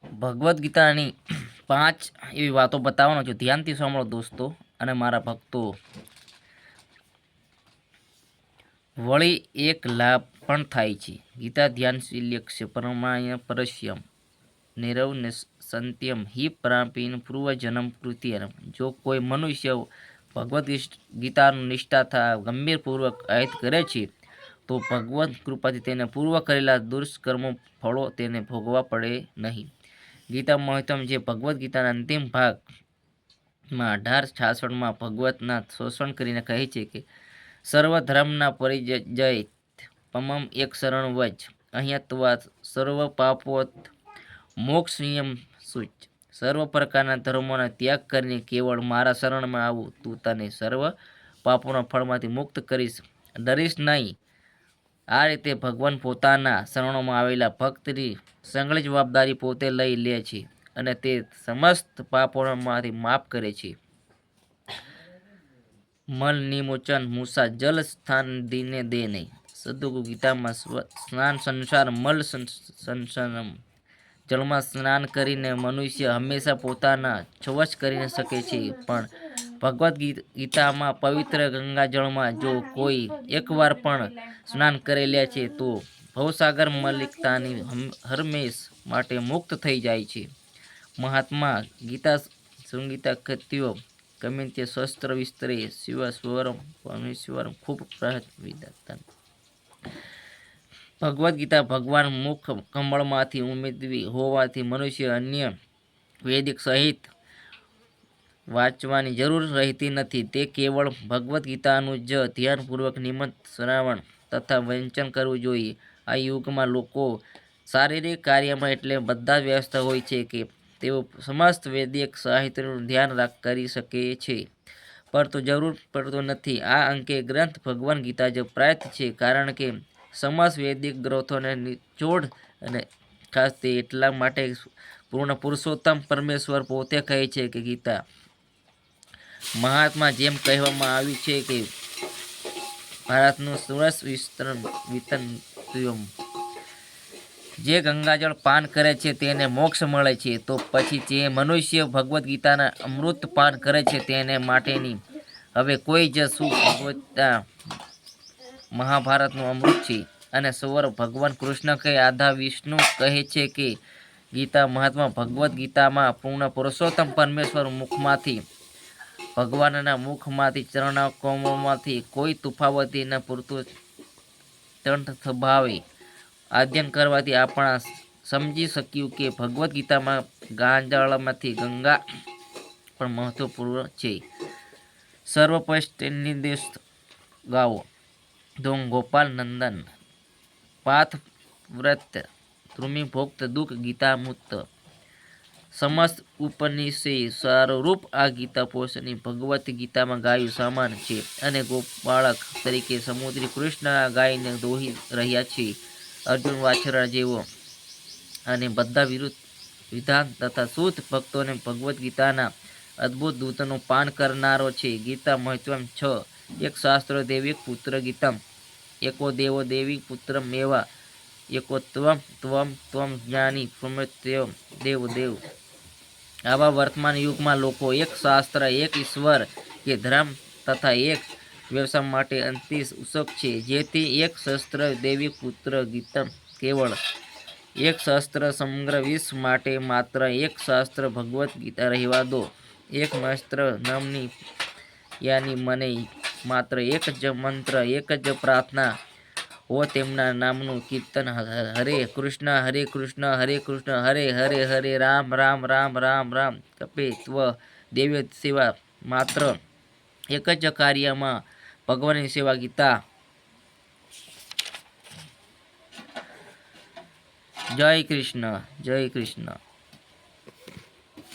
ભગવદ્ ગીતાની 5 એવી વાતો બતાવવાનો છું, ધ્યાનથી સાંભળો દોસ્તો અને મારા ભક્તો. વળી એક લાભ પણ થાય છે. ગીતા ધ્યાનશીલ્યક્ષ પરમાય પરસ્યમ નિરવ સંત્યમ હિ પ્રાપીન પૂર્વજન્મ કૃત્યમ. જો કોઈ મનુષ્ય ભગવદ્ ગીતાનું નિષ્ઠા ગંભીરપૂર્વક આયત કરે છે તો ભગવદ કૃપાથી તેને પૂર્વ કરેલા દુષ્કર્મો ફળો તેને ભોગવવા પડે નહીં. ગીતા મહત્વમ જે ભગવદ્ ગીતાના અંતિમ ભાગમાં 18-66 ભગવતના શોષણ કરીને કહે છે કે સર્વ ધર્મના પરિજય પમમ એક શરણ વચ અહીંયા સર્વ પાપોત મોક્ષ નિયમ સૂચ. સર્વ પ્રકારના ધર્મોનો ત્યાગ કરીને કેવળ મારા શરણમાં આવું, તું તને સર્વ પાપોના ફળમાંથી મુક્ત કરીશ, ડરીશ નહીં. આ રીતે ભગવાન પોતાના શરણોમાં આવેલા ભક્તની સઘળી જવાબદારી પોતે લઈ લે છે અને તે સમસ્ત પાપોમાંથી માફ કરે છે. મલ નિમોચન મૂસા જલ સ્થાન દીને દે નહીં. સદગુરુ ગીતામાં સ્નાન સંસાર મલ સંસનમ. જળમાં સ્નાન કરીને મનુષ્ય હંમેશા પોતાના છવછ કરી શકે છે, પણ ભગવદ્ ગીતામાં પવિત્ર ગંગાજળમાં જો કોઈ એકવાર પણ સ્નાન કરી લે છે તો ભવસાગર મલિકતાની હરમેશ માટે મુક્ત થઈ જાય છે. મહાત્મા ગીતા સંગીતા કત્યો કમિત્ય શસ્ત્ર વિસ્તરે શિવ સ્વરમ પરમેશ્વરમ ખૂબ પ્રહત. ભગવદ્ ગીતા ભગવાન મુખ કમળમાંથી ઉમેદવી હોવાથી મનુષ્ય અન્ય વૈદિક સહિત વાંચવાની જરૂર રહેતી નથી. તે કેવળ ભગવદ્ ગીતાનું જ ધ્યાનપૂર્વક નિયમિત શ્રવણ તથા વાંચન કરવું જોઈએ. આ યુગમાં લોકો શારીરિક કાર્યમાં એટલે બધા વ્યસ્ત હોય છે કે તેઓ સમસ્ત વૈદિક સાહિત્યનું ધ્યાન કરી શકે છે, પરંતુ જરૂર પડતો નથી. આ અંકે ગ્રંથ ભગવાન ગીતા જ પ્રાપ્ત છે, કારણ કે સમસ્ત વૈદિક ગ્રંથોને નિચોડ અને ખાસ તે એટલા માટે પૂર્ણ પુરુષોત્તમ પરમેશ્વર પોતે કહે છે કે ગીતા મહાત્મા જેમ કહેવામાં આવ્યું છે કે ભારતનું સુરસ વિતન જે ગંગાજળ પાન કરે છે તેને મોક્ષ મળે છે, તો પછી જે મનુષ્ય ભગવદ્ ગીતાના અમૃત પાન કરે છે તેને માટેની હવે કોઈ જ શું. ભગવદ્ગીતા મહાભારતનું અમૃત છે અને સ્વર ભગવાન કૃષ્ણ કે આધા વિષ્ણુ કહે છે કે ગીતા મહાત્મા ભગવદ્ ગીતામાં પૂર્ણ પુરુષોત્તમ પરમેશ્વર મુખમાંથી ભગવાનના મુખમાંથી ચરણકમળમાંથી કોઈ તુફાવતી ન પૂરતું તંઠ ભાવે અધ્યયન કરવાથી આપણા સમજી શક્યું કે ભગવદ્ ગીતામાં ગાંજાળમાંથી ગંગા પણ મહત્વપૂર્ણ છે. સર્વપષ્ટ નિર્દેશ ગાવો ધોમ ગોપાલ નંદન પાથ વ્રત ધ્રુમી ભોક્ત દુઃખ ગીતા મુક્ત. સમસ્ત ઉપનિષદ સારરૂપ આ ગીતા પોષણની ભગવદ્ ગીતામાં ગાયું સમાન છે અને ગોપાળક તરીકે સમુદ્રી કૃષ્ણ આ ગાયને દોહી રહ્યા છે. અર્જુન વાછરડા જેવો અને બધા વિધાન તથા શુદ્ધ ભક્તોને ભગવદ્ ગીતાના અદ્ભુત દૂતનું પાન કરનારો છે. ગીતા મહત્વમ 6. એક શાસ્ત્ર દેવી પુત્ર ગીતમ એકો દેવો દેવી પુત્રમ એવા એકો ત્વમ જ્ઞાની પ્રમત્યો દેવ દેવ. આવા વર્તમાન યુગમાં લોકો એક શાસ્ત્ર, એક ઈશ્વર કે ધર્મ તથા એક વ્યવસાય માટે અતિશય ઉત્સુક છે. જેથી એક શસ્ત્ર દેવી પુત્ર ગીતમ કેવળ એક શસ્ત્ર સમગ્ર વિશ્વ માટે માત્ર એક શાસ્ત્ર ભગવદ્ ગીતા રહેવા દો. એક મંત્ર નમની યાની મને માત્ર એક જ મંત્ર, એક જ પ્રાર્થના હો તેમના નામનું કીર્તન. હરે કૃષ્ણ હરે કૃષ્ણ હરે હરે હરે રામ રામ રામ રામ રામ. કપે ત્વ દેવ્ય સેવા માત્ર એક જ કાર્યમાં ભગવાનની સેવા. ગીતા. જય કૃષ્ણ જય કૃષ્ણ.